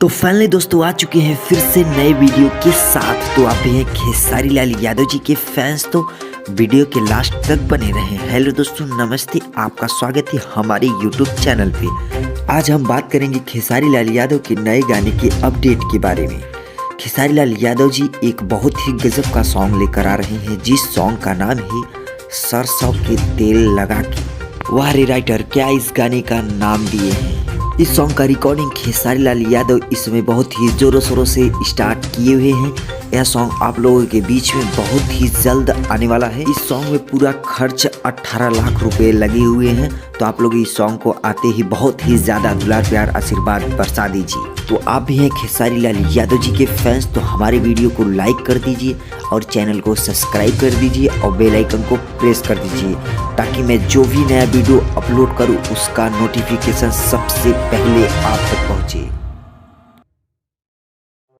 तो फाइनली दोस्तों आ चुके हैं फिर से नए वीडियो के साथ। तो आप भी हैं खेसारी लाल यादव जी के फैंस, तो वीडियो के लास्ट तक बने रहें। हेलो दोस्तों, नमस्ते, आपका स्वागत है हमारे यूट्यूब चैनल पे। आज हम बात करेंगे खेसारी लाल यादव के नए गाने के अपडेट के बारे में। खेसारी लाल यादव जी एक बहुत ही गजब का सॉन्ग लेकर आ रहे हैं, जिस सॉन्ग का नाम है सरसों के तेल लगा के। वाह रे राइटर, क्या इस गाने का नाम दिए हैं। इस सॉन्ग का रिकॉर्डिंग खेसारी लाल यादव इसमें बहुत ही जोरों शोरों से स्टार्ट किए हुए हैं। यह सॉन्ग आप लोगों के बीच में बहुत ही जल्द आने वाला है। इस सॉन्ग में पूरा खर्च 18 लाख रुपए लगे हुए हैं। तो आप लोग इस सॉन्ग को आते ही बहुत ही ज्यादा दुलार प्यार आशीर्वाद बरसा दीजिए। तो आप भी हैं खेसारी लाल यादव जी के फैंस, तो हमारे वीडियो को लाइक कर दीजिए और चैनल को सब्सक्राइब कर दीजिए और बेल आइकन को प्रेस कर दीजिए, ताकि मैं जो भी नया वीडियो अपलोड करूं उसका नोटिफिकेशन सबसे पहले आप तक पहुंचे।